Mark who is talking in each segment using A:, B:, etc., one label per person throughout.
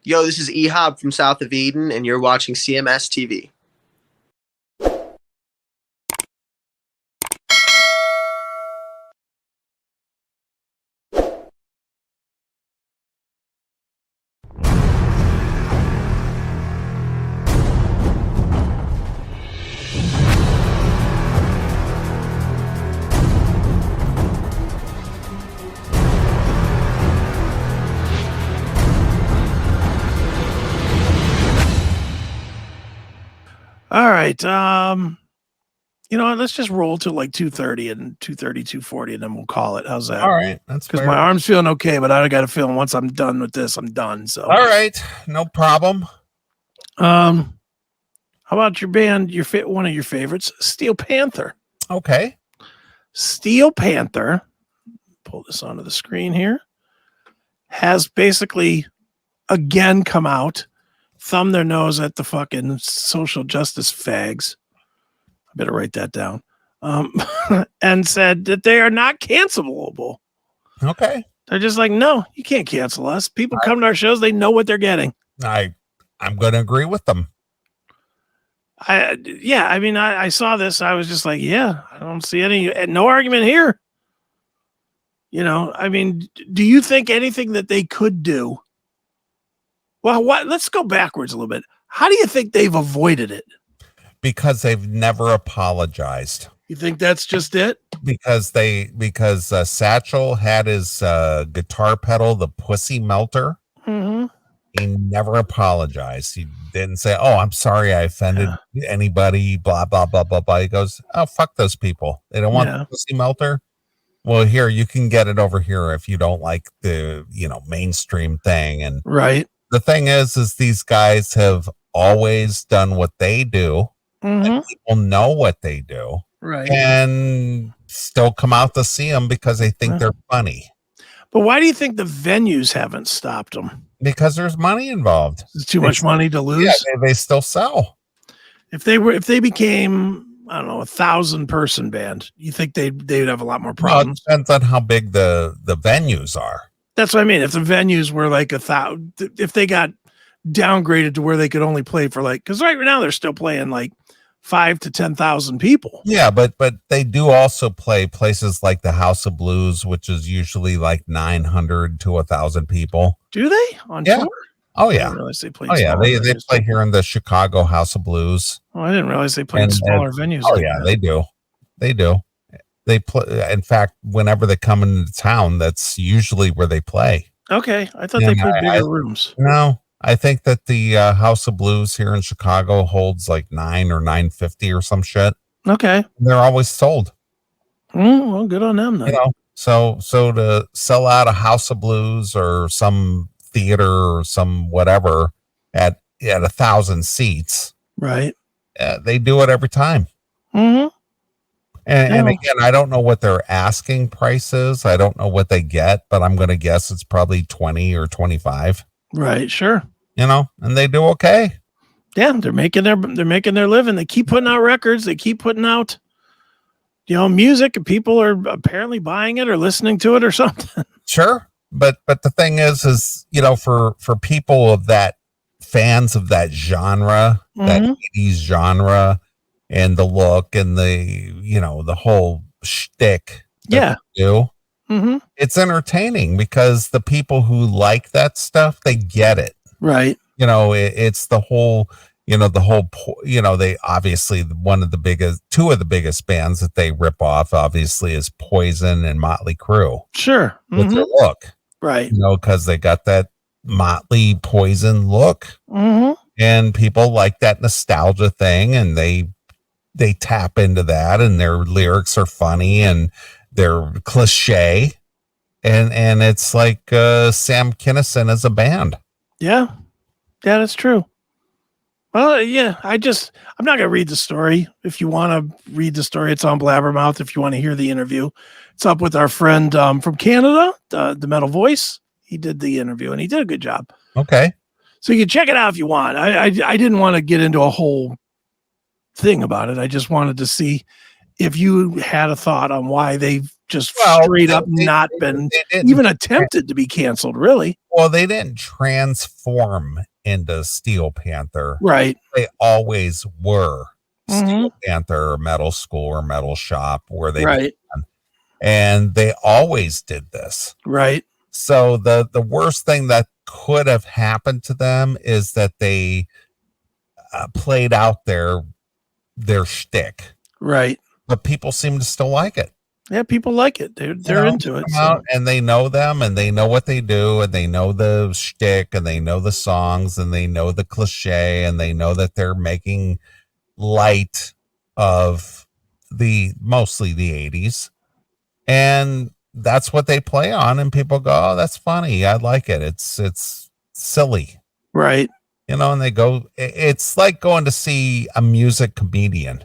A: Yo, this is Ehab from South of Eden, and you're watching CMS TV.
B: All right. You know what? Let's just roll to like 2:30 and 2:30, 2:40, and then we'll call it. How's that?
C: All right. That's
B: because my arm's feeling okay, but I got a feeling once I'm done with this, I'm done. So
C: all right, no problem.
B: How about your band? One of your favorites, Steel Panther.
C: Okay.
B: Steel Panther. Pull this onto the screen here. Has basically again come out, thumb their nose at the fucking social justice fags. I better write that down. And said that they are not cancelable.
C: Okay.
B: They're just like, no, you can't cancel us. People come to our shows, they know what they're getting.
C: I'm going to agree with them.
B: I saw this. I was just like, yeah, I don't see no argument here. You know, I mean, do you think anything that they could do? Well, let's go backwards a little bit. How do you think they've avoided it?
C: Because they've never apologized.
B: You think that's just it?
C: Because Satchel had his guitar pedal, the Pussy Melter.
B: Mm-hmm.
C: He never apologized. He didn't say, "Oh, I'm sorry, I offended anybody." Blah blah blah blah blah. He goes, "Oh, fuck those people. They don't want the Pussy Melter. Well, here you can get it over here if you don't like the mainstream thing." And
B: right.
C: The thing is these guys have always done what they do.
B: Mm-hmm.
C: And people know what they do,
B: right?
C: And still come out to see them because they think they're funny.
B: But why do you think the venues haven't stopped them?
C: Because there's money involved.
B: There's too much money to lose.
C: Yeah, they still sell.
B: If they became, I don't know, 1,000-person band, you think they'd have a lot more problems?
C: Well, it depends on how big the venues are.
B: That's what I mean. If the venues were like 1,000, if they got downgraded to where they could only play for because right now they're still playing like 5,000 to 10,000 people.
C: Yeah, but they do also play places like the House of Blues, which is usually like 900 to 1,000 people.
B: Do they on tour?
C: Oh yeah.
B: I didn't realize they played.
C: Oh yeah, they play here in the Chicago House of Blues.
B: Oh, I didn't realize they played smaller venues.
C: Oh yeah, they do. They play. In fact, whenever they come into town, that's usually where they play.
B: Okay, I thought they played bigger rooms.
C: No. I think that the House of Blues here in Chicago holds like 9 or 950 or some shit.
B: Okay.
C: They're always sold.
B: Well, good on them then.
C: So to sell out a House of Blues or some theater or some whatever at 1,000 seats.
B: Right.
C: They do it every time.
B: Mm-hmm.
C: And again, I don't know what their asking price is. I don't know what they get, but I'm going to guess it's probably 20 or 25.
B: Right. Sure.
C: And they do okay.
B: Yeah, they're making their living. They keep putting out records. They keep putting out, music, and people are apparently buying it or listening to it or something.
C: Sure, but the thing is, for people of that fans of that genre, that 80s genre, and the look and the whole shtick.
B: Yeah.
C: It's entertaining because the people who like that stuff, they get it.
B: Right.
C: It's the whole, they obviously two of the biggest bands that they rip off obviously is Poison and Motley Crue.
B: Sure.
C: With their look.
B: Right.
C: Because they got that Motley Poison look. And people like that nostalgia thing, and they tap into that, and their lyrics are funny and they're cliche. And it's like Sam Kinison as a band.
B: Yeah, that's true. Well, yeah, I'm not going to read the story. If you want to read the story, it's on Blabbermouth. If you want to hear the interview, it's up with our friend from Canada, the Metal Voice. He did the interview and he did a good job.
C: Okay.
B: So you can check it out if you want. I didn't want to get into a whole thing about it. I just wanted to see if you had a thought on why they've just straight up not
C: they
B: been
C: didn't
B: even attempted to be canceled, really.
C: Well, they didn't transform into Steel Panther.
B: Right.
C: They always were
B: Mhm.
C: Steel Panther or Metal School or Metal Shop where they
B: Right.
C: began. And they always did this.
B: Right.
C: So the worst thing that could have happened to them is that they played out their shtick.
B: Right.
C: But people seem to still like it.
B: Yeah, people like it. They're into it.
C: Come out and they know them and they know what they do and they know the shtick and they know the songs and they know the cliche and they know that they're making light of mostly the 80s. And that's what they play on, and people go, "Oh, that's funny. I like it. It's silly."
B: Right.
C: And they go, it's like going to see a music comedian.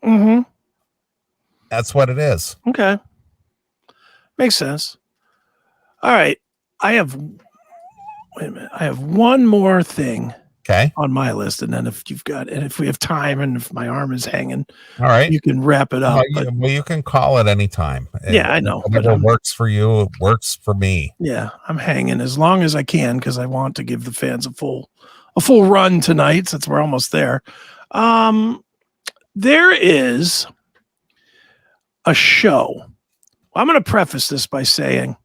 B: Mm-hmm.
C: That's what it is.
B: Okay. Makes sense. All right. Wait a minute. I have one more thing on my list. And then if we have time and if my arm is hanging,
C: all right,
B: you can wrap it up.
C: You can call it anytime.
B: Yeah, I know.
C: Whatever works for you, it works for me.
B: Yeah, I'm hanging as long as I can because I want to give the fans a full run tonight since we're almost there. There is a show. I'm going to preface this by saying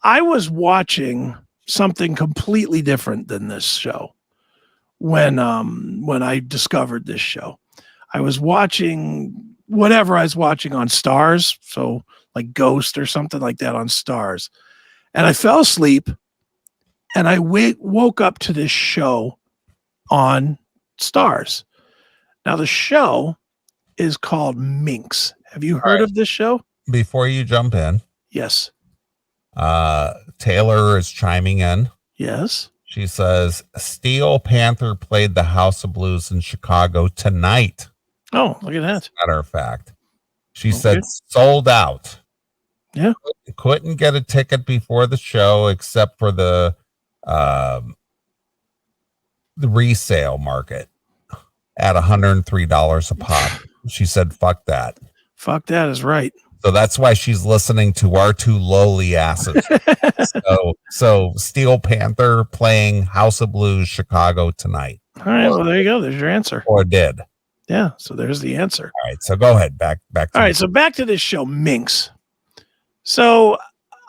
B: I was watching something completely different than this show when I discovered this show. I was watching whatever I was watching on Stars, so like Ghost or something like that on Stars. And I fell asleep and I woke up to this show on Stars. Now the show is called Minx. Have you heard of this show?
C: Before you jump in.
B: Yes.
C: Taylor is chiming in.
B: Yes.
C: She says, Steel Panther played the House of Blues in Chicago tonight.
B: Oh, look at that.
C: Matter of fact. She said sold out.
B: Yeah.
C: Couldn't get a ticket before the show except for the resale market at $103 a pop. She said, fuck that.
B: Fuck that is right.
C: So that's why she's listening to our two lowly asses. so Steel Panther playing House of Blues Chicago tonight.
B: All right. Well, there you go. There's your answer.
C: Or did.
B: Yeah. So there's the answer.
C: All right. So go ahead. Back.
B: All right. So back to this show, Minx. So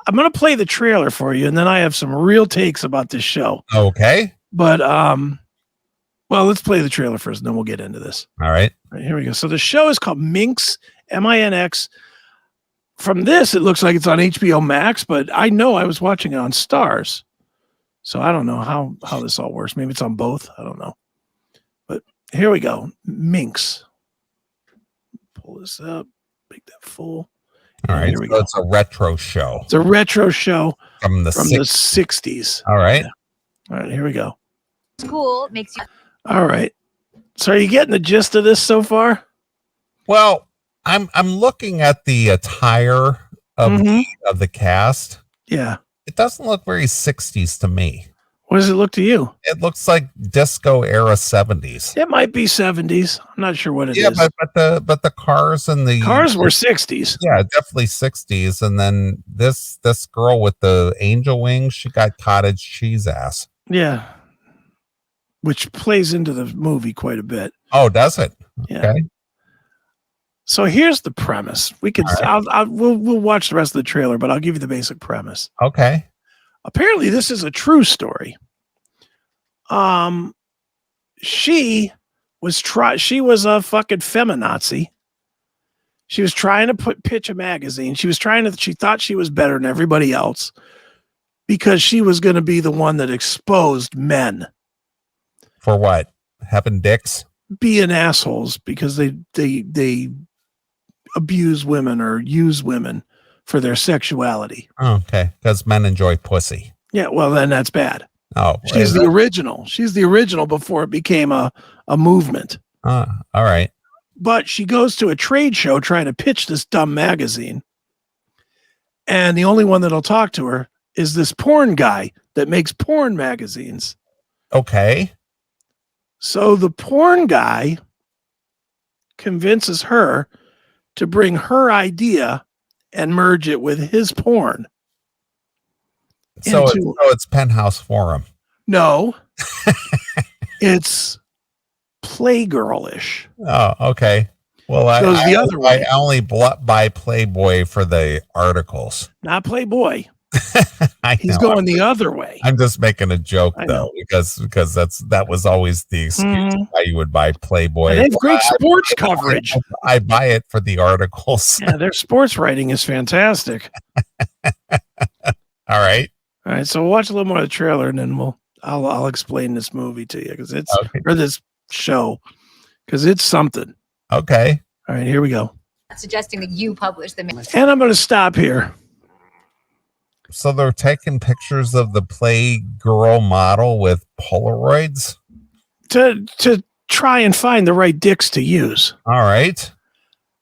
B: I'm going to play the trailer for you, and then I have some real takes about this show.
C: Okay.
B: But, well, let's play the trailer first, and then we'll get into this.
C: All right.
B: Here we go. So the show is called Minx, M-I-N-X. From this, it looks like it's on HBOMax, but I know I was watching it on Stars. So I don't know how this all works. Maybe it's on both. I don't know. But here we go. Minx. Pull this up. Make that full.
C: All right. So it's a retro show.
B: It's a retro show
C: from the
B: 60s.
C: All right.
B: Yeah. All right. Here we go.
D: School makes you.
B: All right. So are you getting the gist of this so far?
C: Well, I'm looking at the attire of the cast.
B: Yeah.
C: It doesn't look very 60s to me.
B: What does it look to you?
C: It looks like disco era 70s.
B: It might be 70s. I'm not sure what it is.
C: Yeah, but the cars and the
B: cars were 60s.
C: Yeah, definitely 60s. And then this girl with the angel wings, she got cottage cheese ass.
B: Yeah. Which plays into the movie quite a bit.
C: Oh, does it?
B: Yeah.
C: Okay.
B: So here's the premise. We could we'll watch the rest of the trailer, but I'll give you the basic premise.
C: Okay.
B: Apparently this is a true story. She was a fucking feminazi. She was trying to pitch a magazine. She thought she was better than everybody else because she was going to be the one that exposed men.
C: For what? Having dicks?
B: Being assholes because they abuse women or use women for their sexuality.
C: Oh, okay. Because men enjoy pussy.
B: Yeah, well, then that's bad.
C: Oh,
B: she's the original. She's the original before it became a movement.
C: All right.
B: But she goes to a trade show trying to pitch this dumb magazine. And the only one that'll talk to her is this porn guy that makes porn magazines.
C: Okay.
B: So the porn guy convinces her to bring her idea and merge it with his porn.
C: So it's Penthouse Forum.
B: No, it's Playgirlish.
C: Oh, okay. Well,
B: Goes the other way.
C: I only buy Playboy for the articles.
B: Not Playboy. He's
C: know.
B: going the other way.
C: I'm just making a joke though, because that was always the excuse why you would buy Playboy.
B: And they have great sports coverage.
C: I buy it for the articles.
B: Yeah, their sports writing is fantastic.
C: All right.
B: All right, so we'll watch a little more of the trailer, and then I'll explain this movie to you because it's or this show because it's something.
C: Okay.
B: All right, here we go.
D: Suggesting that you publish them.
B: And I'm going to stop here.
C: So they're taking pictures of the Playgirl model with Polaroids
B: to try and find the right dicks to use.
C: All right.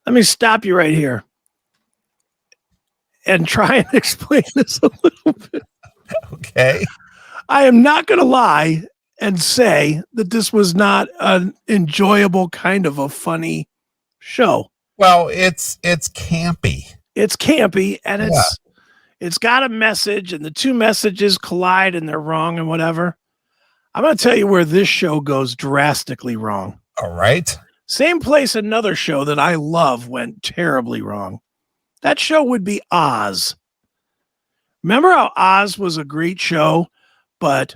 B: Let me stop you right here and try and explain this a little bit.
C: Okay.
B: I am not going to lie and say that this was not an enjoyable kind of a funny show.
C: Well, it's campy.
B: It's campy and it's got a message and the two messages collide and they're wrong and whatever. I'm going to tell you where this show goes drastically wrong.
C: All right.
B: Same place another show that I love went terribly wrong. That show would be Oz. Remember how Oz was a great show, but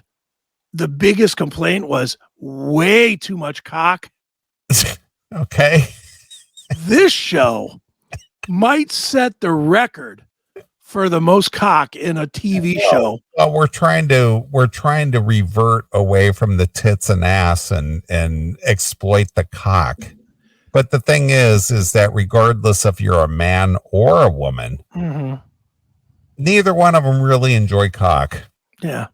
B: the biggest complaint was way too much cock?
C: Okay.
B: This show might set the record for the most cock in a TV show.
C: Well, we're trying to revert away from the tits and ass and exploit the cock. But the thing is that regardless if you're a man or a woman, neither one of them really enjoy cock.
B: Yeah,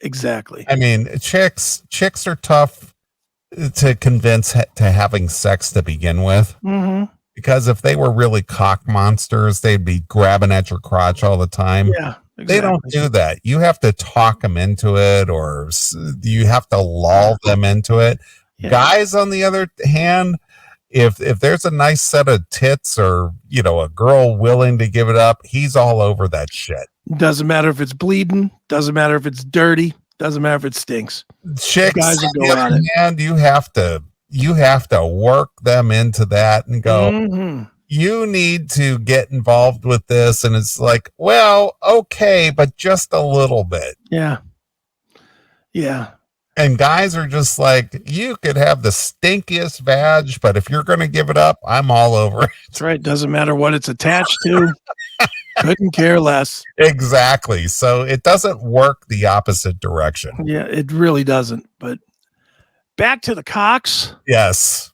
B: exactly.
C: I mean, chicks are tough to convince to having sex to begin with. Because if they were really cock monsters, they'd be grabbing at your crotch all the time.
B: Yeah, exactly.
C: They don't do that. You have to talk them into it, or you have to lull them into it. Yeah. Guys, on the other hand, if there's a nice set of tits or, a girl willing to give it up, he's all over that shit.
B: Doesn't matter if it's bleeding. Doesn't matter if it's dirty. Doesn't matter if it stinks.
C: Chicks, guys will go at it. And you have to work them into that and go, you need to get involved with this. And it's like, well, okay, but just a little bit.
B: Yeah. Yeah.
C: And guys are just like, you could have the stinkiest vag, but if you're going to give it up, I'm all over it.
B: That's right. Doesn't matter what it's attached to. Couldn't care less.
C: Exactly. So it doesn't work the opposite direction.
B: Yeah, it really doesn't. But back to the cocks.
C: Yes.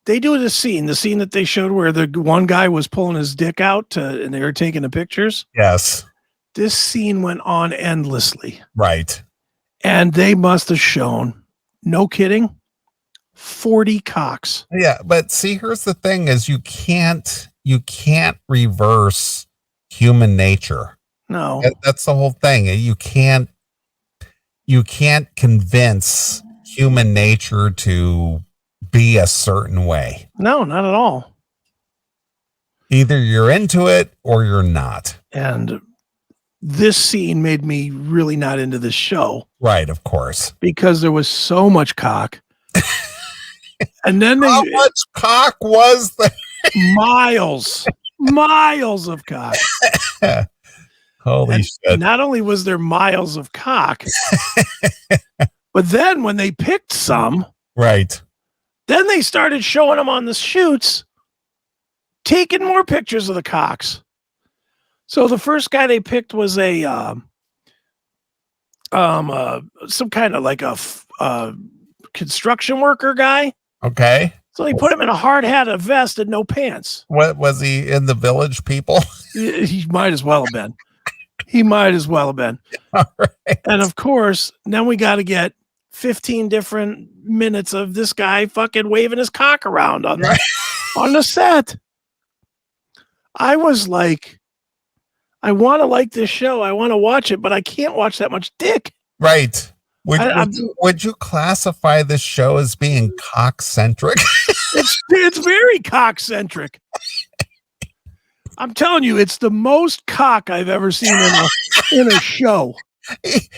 B: They do the scene that they showed where the one guy was pulling his dick out and they were taking the pictures.
C: Yes.
B: This scene went on endlessly.
C: Right.
B: And they must have shown, no kidding, 40 cocks.
C: Yeah, but see, here's the thing is you can't reverse human nature.
B: No.
C: That's the whole thing. You can't convince human nature to be a certain way.
B: No, not at all.
C: Either you're into it or you're not.
B: And this scene made me really not into this show.
C: Right, of course.
B: Because there was so much cock. And then
C: how much cock was there?
B: Miles of cock.
C: Holy shit.
B: Not only was there miles of cock, but then when they picked some,
C: right,
B: then they started showing them on the shoots, taking more pictures of the cocks. So the first guy they picked was some kind of like a construction worker guy.
C: Okay.
B: So they put him in a hard hat, a vest, and no pants.
C: What was he in the Village People?
B: He might as well have been. He might as well have been.
C: All right.
B: And of course, then we got to get 15 different minutes of this guy fucking waving his cock around on the set. I was like, I want to like this show. I want to watch it, but I can't watch that much dick.
C: Right. Would you classify this show as being cock-centric?
B: It's very cock-centric. I'm telling you, it's the most cock I've ever seen in a show.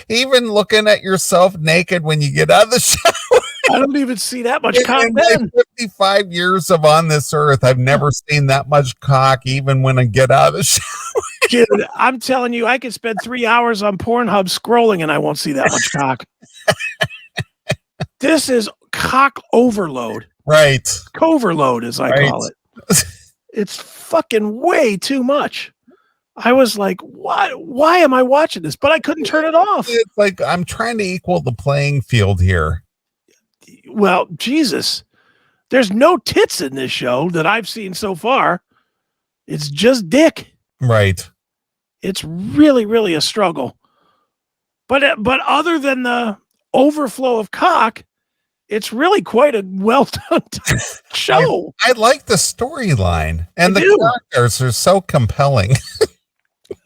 C: Even looking at yourself naked when you get out of the shower.
B: I don't even see that much cock
C: In my
B: then.
C: 55 years of on this earth, I've never seen that much cock, even when I get out of the shower.
B: Dude, I'm telling you, I could spend 3 hours on Pornhub scrolling and I won't see that much cock. This is cock overload.
C: Right.
B: Coverload, as I call it. It's fucking way too much. I was like, why am I watching this? But I couldn't turn it off.
C: It's like I'm trying to equal the playing field here.
B: Well, Jesus. There's no tits in this show that I've seen so far. It's just dick.
C: Right.
B: It's really, really a struggle. But other than the overflow of cock, it's really quite a well-done show.
C: I like the storyline, and the characters are so compelling.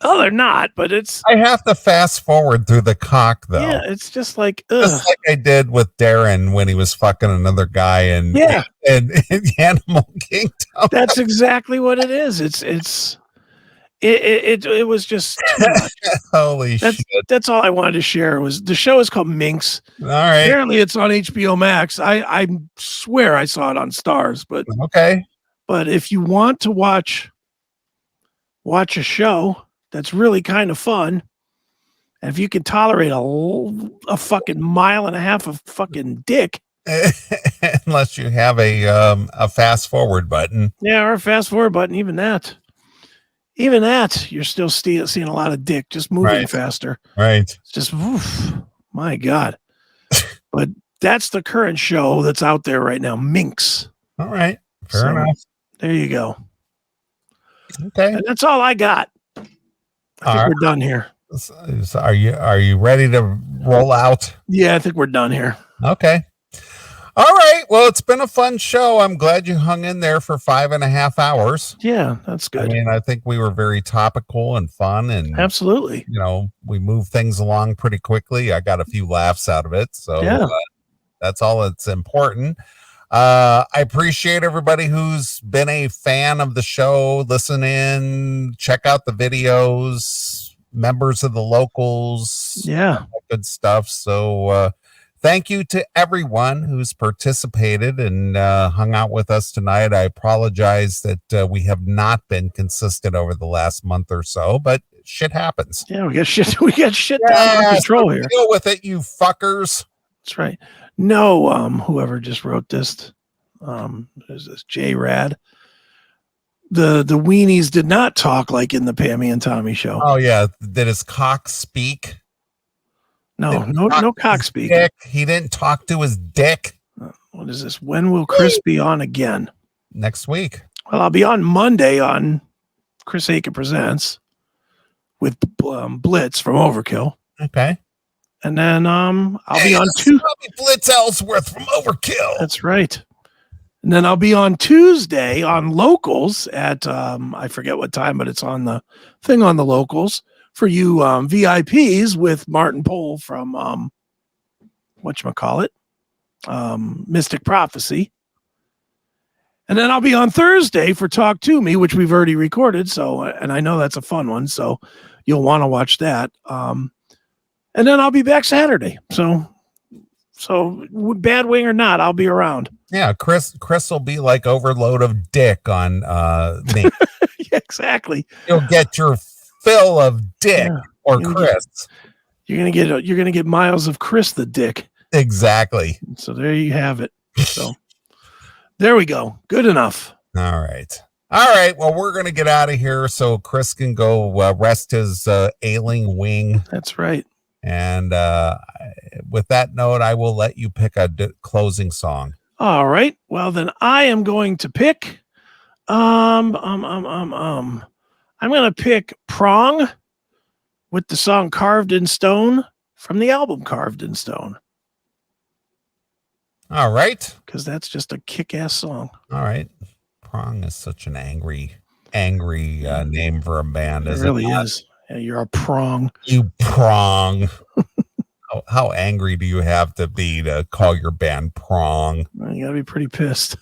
B: Oh, they're not, but it's...
C: I have to fast forward through the cock, though.
B: Yeah, it's just like...
C: Just like I did with Darren when he was fucking another guy in Animal Kingdom.
B: That's exactly what it is. It was just too much.
C: Holy shit.
B: That's all I wanted to share. Was the show is called Minx.
A: All right.
B: Apparently it's on HBOMax. I swear I saw it on Stars, but
C: okay.
B: But if you want to watch a show that's really kind of fun, and if you can tolerate a fucking mile and a half of fucking dick,
C: unless you have a fast forward button.
B: Yeah, or a fast forward button, even that, you're still seeing a lot of dick, just moving faster.
C: Right.
B: It's just, oof, my God. But that's the current show that's out there right now, Minx.
C: All right. Fair enough.
B: There you go.
C: Okay.
B: And that's all I got. I think we're done here.
C: So are you ready to roll out?
B: Yeah, I think we're done here.
C: Okay. All right. Well, it's been a fun show. I'm glad you hung in there for 5.5 hours.
B: Yeah, that's good.
C: I mean, I think we were very topical and fun, and
B: absolutely,
C: we moved things along pretty quickly. I got a few laughs out of it. So that's all that's important. I appreciate everybody who's been a fan of the show. Listen in, check out the videos, members of the locals.
B: Yeah.
C: Good stuff. So, thank you to everyone who's participated and hung out with us tonight. I apologize that we have not been consistent over the last month or so, but shit happens.
B: Yeah, we got shit down under control here.
C: Deal with it, you fuckers.
B: That's right. No, whoever just wrote this, is this J Rad? The weenies did not talk like in the Pammy and Tommy show.
C: Oh yeah, did his cock speak?
B: No cock speak.
C: He didn't talk to his dick.
B: What is this? When will Chris be on again?
C: Next week.
B: Well, I'll be on Monday on Chris Akin Presents with Blitz from Overkill.
C: Okay.
B: And then I'll be on
C: Blitz Ellsworth from Overkill.
B: That's right. And then I'll be on Tuesday on Locals at I forget what time, but it's on the thing on the Locals for you VIPs with Martin Pohl from whatchamacallit, Mystic Prophecy. And then I'll be on Thursday for Talk to Me, which we've already recorded. So, and I know that's a fun one, so you'll want to watch that. And then I'll be back Saturday. So bad wing or not, I'll be around.
C: Yeah, Chris will be like overload of dick on me.
B: Yeah, exactly.
C: You'll get your fill of dick or Chris.
B: You're gonna get miles of Chris the dick.
C: Exactly.
B: So there you have it. So there we go. Good enough.
C: All right. Well, we're gonna get out of here so Chris can go rest his ailing wing.
B: That's right.
C: And with that note, I will let you pick a closing song.
B: All right. Well, then I am going to pick. I'm going to pick Prong with the song "Carved in Stone" from the album "Carved in Stone."
C: All right.
B: Because that's just a kick-ass song.
C: All right. Prong is such an angry name for a band.
B: It really is. Yeah, you're a prong.
C: You prong. How angry do you have to be to call your band Prong?
B: Well, you gotta be pretty pissed.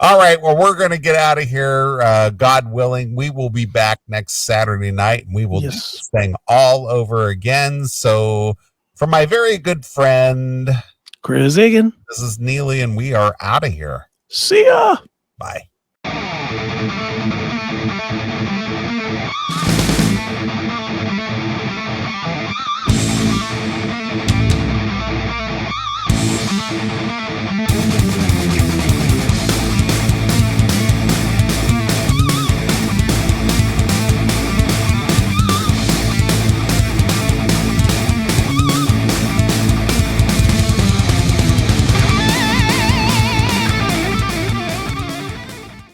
C: All All right. Well, we're going to get out of here. God willing, we will be back next Saturday night and we will do this thing all over again. So for my very good friend,
B: Chris Akin,
C: this is Neeley and we are out of here.
B: See ya.
C: Bye.